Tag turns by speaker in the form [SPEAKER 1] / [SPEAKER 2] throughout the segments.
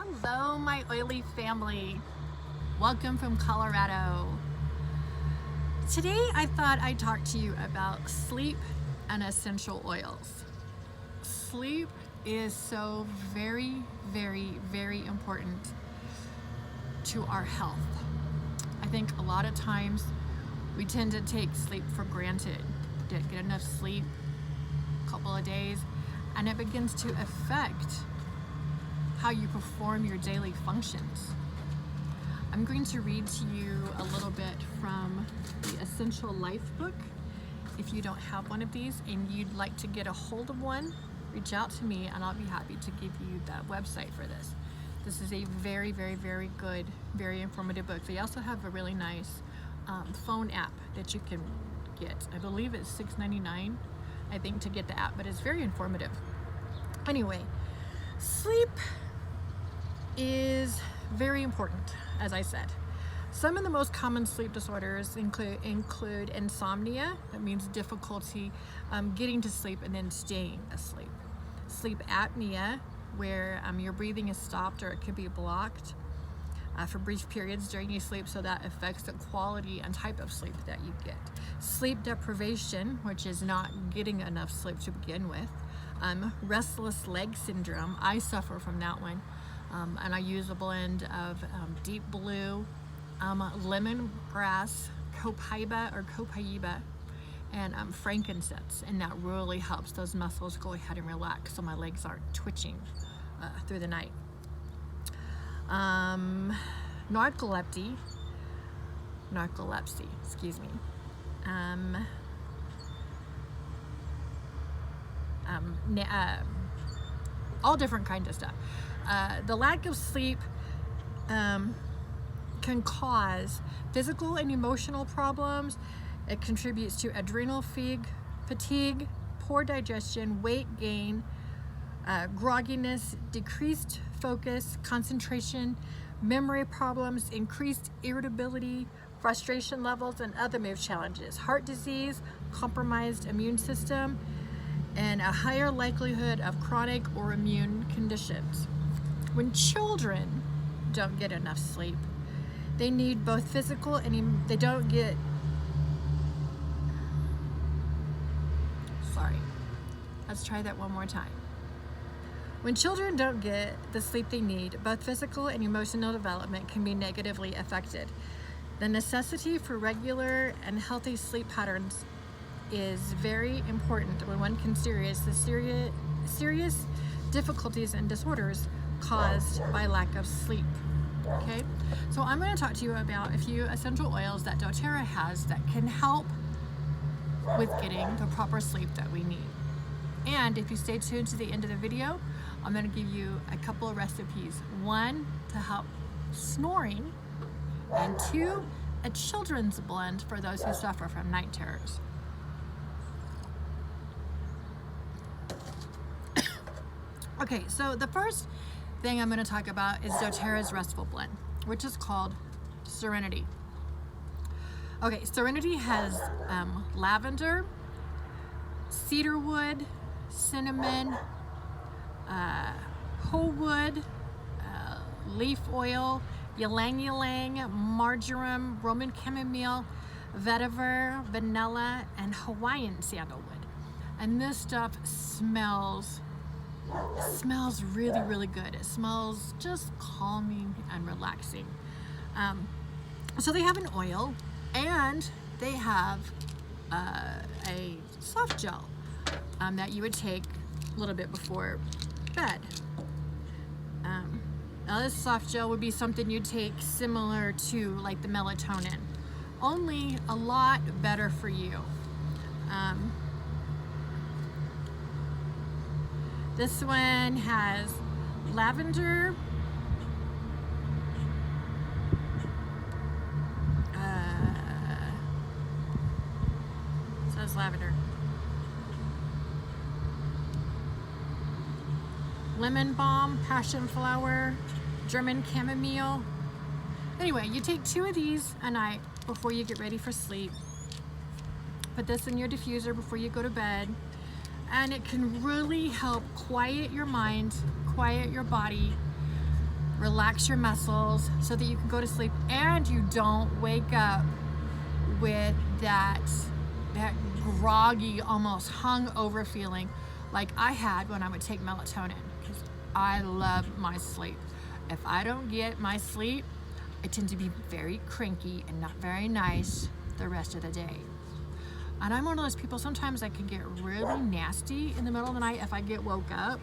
[SPEAKER 1] Hello, my oily family. Welcome from Colorado. Today I thought I'd talk to you about sleep and essential oils. Sleep is so very, very, very important to our health. I think a lot of times we tend to take sleep for granted. Get enough sleep, a couple of days, and it begins to affect how you perform your daily functions. I'm going to read to you a little bit from the Essential Life book. If you don't have one of these and you'd like to get a hold of one, reach out to me and I'll be happy to give you that website for this. This is a very, very, very good, very informative book. They also have a really nice phone app that you can get. I believe it's $6.99, I think, to get the app, but it's very informative. Anyway, sleep is very important, as I said. Some of the most common sleep disorders include insomnia, that means difficulty getting to sleep and then staying asleep. Sleep apnea, where your breathing is stopped or it could be blocked for brief periods during your sleep, so that affects the quality and type of sleep that you get. Sleep deprivation, which is not getting enough sleep to begin with. Restless leg syndrome, I suffer from that one. And I use a blend of deep blue, lemongrass, copaiba, and frankincense, and that really helps those muscles go ahead and relax so my legs aren't twitching through the night. Narcolepsy, excuse me. All different kinds of stuff. The lack of sleep can cause physical and emotional problems. It contributes to adrenal fatigue, poor digestion, weight gain, grogginess, decreased focus, concentration, memory problems, increased irritability, frustration levels, and other mood challenges, heart disease, compromised immune system, and a higher likelihood of chronic or immune conditions. When children don't get enough sleep, they need both physical and let's try that one more time. When children don't get the sleep they need, both physical and emotional development can be negatively affected. The necessity for regular and healthy sleep patterns is very important when one considers the serious difficulties and disorders caused by lack of sleep. Okay, so I'm going to talk to you about a few essential oils that doTERRA has that can help with getting the proper sleep that we need. And if you stay tuned to the end of the video, I'm going to give you a couple of recipes. One, to help snoring, and two, a children's blend for those who suffer from night terrors. Okay, so the first thing I'm going to talk about is doTERRA's restful blend, which is called Serenity. Okay, Serenity has lavender, cedarwood, cinnamon, whole wood, leaf oil, ylang ylang, marjoram, Roman chamomile, vetiver, vanilla, and Hawaiian sandalwood. And this stuff smells really, really good. It smells just calming and relaxing. So they have an oil and they have a soft gel that you would take a little bit before bed. Now this soft gel would be something you'd take similar to like the melatonin, only a lot better for you. This one has lavender, says lavender, lemon balm, passion flower, German chamomile. Anyway, you take 2 of these a night before you get ready for sleep. Put this in your diffuser before you go to bed. and it can really help quiet your mind, quiet your body, relax your muscles so that you can go to sleep and you don't wake up with that groggy, almost hungover feeling like I had when I would take melatonin, because I love my sleep. If I don't get my sleep, I tend to be very cranky and not very nice the rest of the day. And I'm one of those people, sometimes I can get really nasty in the middle of the night if I get woke up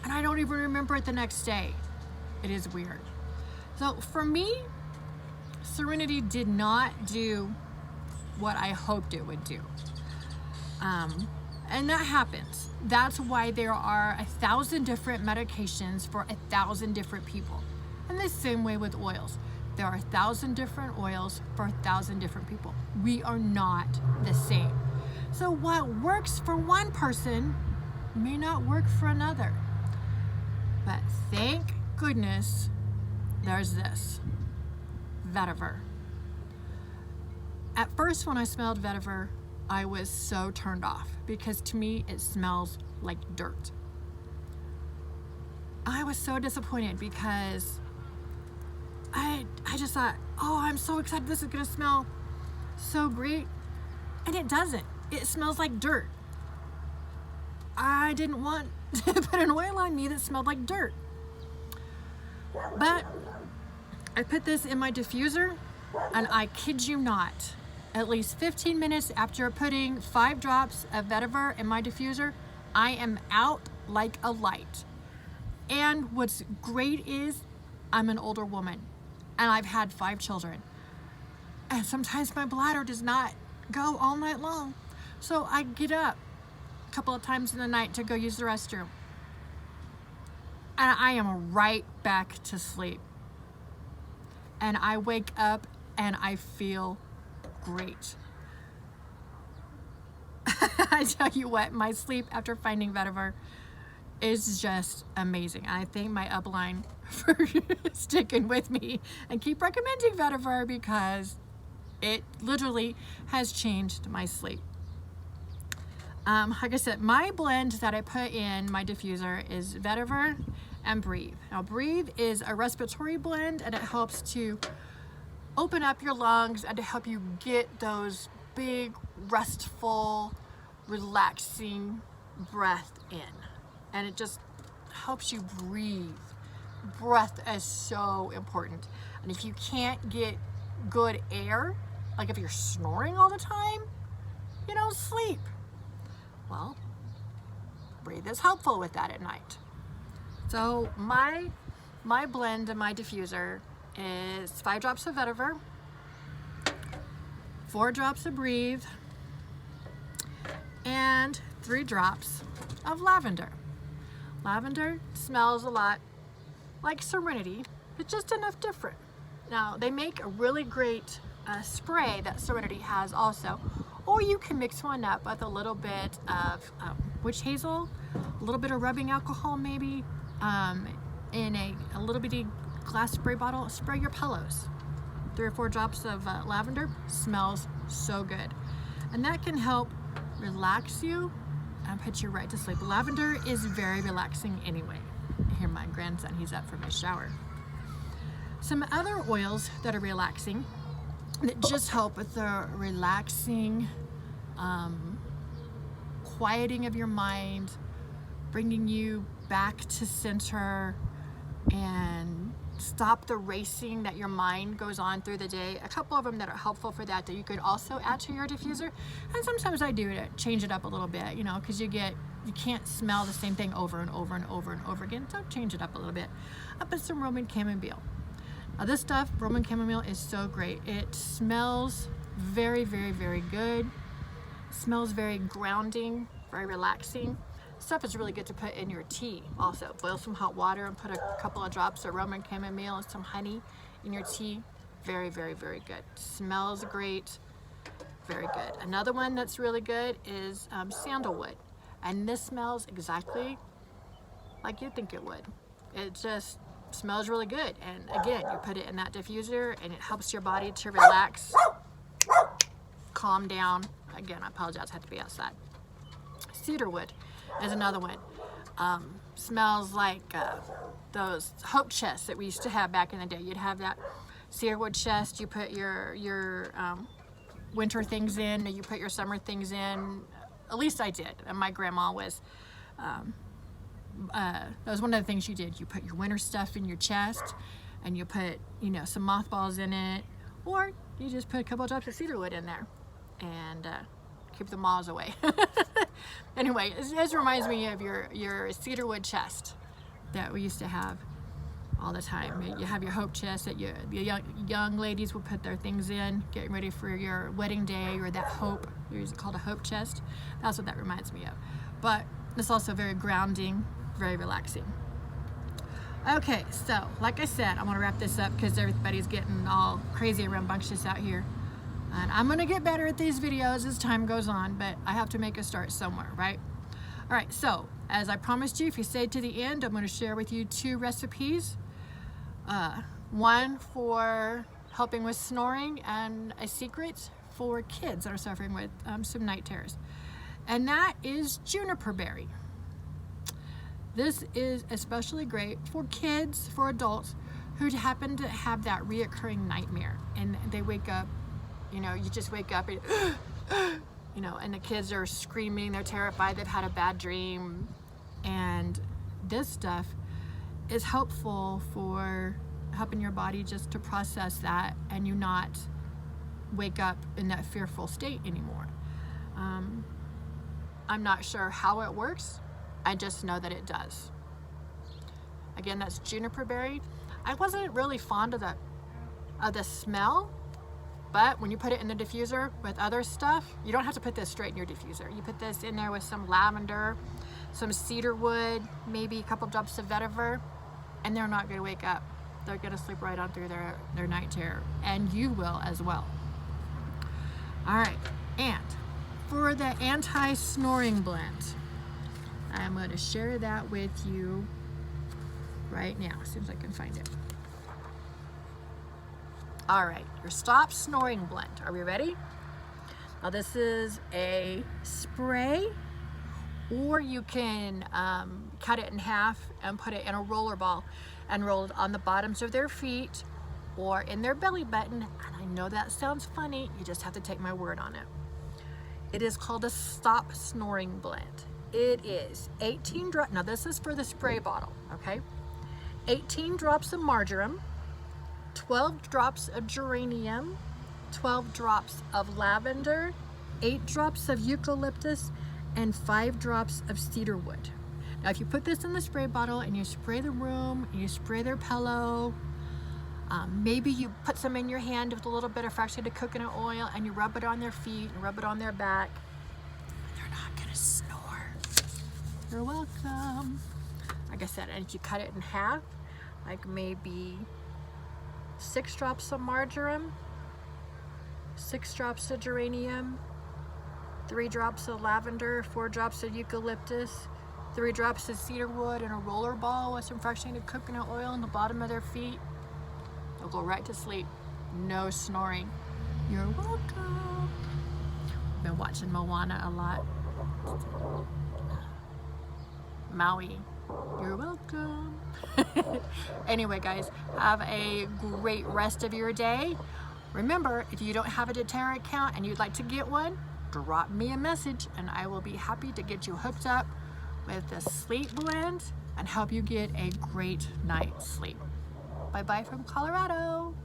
[SPEAKER 1] and I don't even remember it the next day. It is weird. So for me, Serenity did not do what I hoped it would do. And that happens. That's why there are 1,000 different medications for 1,000 different people. And the same way with oils. There are 1,000 different oils for 1,000 different people. We are not the same. So what works for one person may not work for another. But thank goodness there's this, vetiver. At first when I smelled vetiver, I was so turned off because to me it smells like dirt. I was so disappointed because I just thought, oh, I'm so excited, this is gonna smell so great. And it doesn't. It smells like dirt. I didn't want to put an oil on me that smelled like dirt. But I put this in my diffuser, and I kid you not, at least 15 minutes after putting 5 drops of vetiver in my diffuser, I am out like a light. And what's great is I'm an older woman and I've had 5 children. And sometimes my bladder does not go all night long. So I get up a couple of times in the night to go use the restroom. And I am right back to sleep. And I wake up and I feel great. I tell you what, my sleep after finding vetiver is just amazing. And I thank my upline for sticking with me and keep recommending vetiver because it literally has changed my sleep. Like I said, my blend that I put in my diffuser is vetiver and breathe. Now breathe is a respiratory blend and it helps to open up your lungs and to help you get those big, restful, relaxing breath in. And it just helps you breathe. Breath is so important. And if you can't get good air, like if you're snoring all the time, you don't sleep. Well, breathe is helpful with that at night. So my blend in my diffuser is 5 drops of vetiver, 4 drops of breathe, and 3 drops of lavender. Lavender smells a lot like Serenity, but just enough different. Now, they make a really great spray that Serenity has also, or you can mix one up with a little bit of witch hazel, a little bit of rubbing alcohol maybe, in a little bitty glass spray bottle. Spray your pillows. 3 or 4 drops of lavender, smells so good. And that can help relax you and put you right to sleep. Lavender is very relaxing anyway. Here my grandson, he's up from his shower. Some other oils that are relaxing that just help with the relaxing, quieting of your mind, bringing you back to center and stop the racing that your mind goes on through the day. A couple of them that are helpful for that you could also add to your diffuser. And sometimes I do to change it up a little bit, you know, because you can't smell the same thing over and over and over and over again. So change it up a little bit. I put some Roman chamomile. Now this stuff, Roman chamomile, is so great. It smells very, very, very good. It smells very grounding, very relaxing. Stuff is really good to put in your tea also. Boil some hot water and put a couple of drops of Roman chamomile and some honey in your tea. Very, very, very good. Smells great. Very good. Another one that's really good is sandalwood. And this smells exactly like you'd think it would. It just smells really good. And again, you put it in that diffuser and it helps your body to relax, calm down. Again, I apologize, I have to be outside. Cedarwood is another one. Smells like those hope chests that we used to have back in the day. You'd have that cedarwood chest, you put your winter things in, or you put your summer things in. At least I did. And my grandma was, that was one of the things you did. You put your winter stuff in your chest, and you put, you know, some mothballs in it, or you just put a couple of drops of cedarwood in there, and keep the moths away. Anyway, this reminds me of your cedarwood chest that we used to have all the time. You have your hope chest that the young ladies would put their things in, getting ready for your wedding day, or that hope. Is it called a hope chest? That's what that reminds me of. But it's also very grounding, very relaxing. Okay, so like I said, I want to wrap this up because everybody's getting all crazy and rambunctious out here. And I'm going to get better at these videos as time goes on, but I have to make a start somewhere, right? All right, so as I promised you, if you stay to the end, I'm going to share with you 2 recipes. One for helping with snoring, and a secret for kids that are suffering with some night terrors. And that is juniper berry. This is especially great for kids, for adults who happen to have that reoccurring nightmare, and they wake up, you know, you just wake up and you know, and the kids are screaming, they're terrified, they've had a bad dream. And this stuff is helpful for helping your body just to process that, and you not wake up in that fearful state anymore. I'm not sure how it works, I just know that it does. Again, that's juniper berry. I wasn't really fond of the smell, but when you put it in the diffuser with other stuff, you don't have to put this straight in your diffuser. You put this in there with some lavender, some cedarwood, maybe a couple drops of vetiver, and they're not going to wake up. They're going to sleep right on through their night terror, and you will as well. All right, and for the anti-snoring blend, I'm going to share that with you right now, as soon as I can find it. All right, your stop snoring blend. Are we ready? Now this is a spray, or you can cut it in half and put it in a roller ball and roll it on the bottoms of their feet or in their belly button. And I know that sounds funny, you just have to take my word on it. It is called a stop snoring blend. It is 18 drops, now this is for the spray bottle, okay? 18 drops of marjoram, 12 drops of geranium, 12 drops of lavender, 8 drops of eucalyptus, and 5 drops of cedarwood. Now if you put this in the spray bottle and you spray the room, and you spray their pillow, maybe you put some in your hand with a little bit of fractionated coconut oil, and you rub it on their feet and rub it on their back, they're not gonna snore. You're welcome. Like I said, and if you cut it in half, like maybe 6 drops of marjoram, 6 drops of geranium, 3 drops of lavender, 4 drops of eucalyptus, 3 drops of cedarwood in a roller ball with some fractionated coconut oil on the bottom of their feet. They'll go right to sleep. No snoring. You're welcome. I've been watching Moana a lot. Maui. You're welcome. Anyway, guys, have a great rest of your day. Remember, if you don't have a doTERRA account and you'd like to get one, drop me a message and I will be happy to get you hooked up with the sleep blend and help you get a great night's sleep. Bye-bye from Colorado.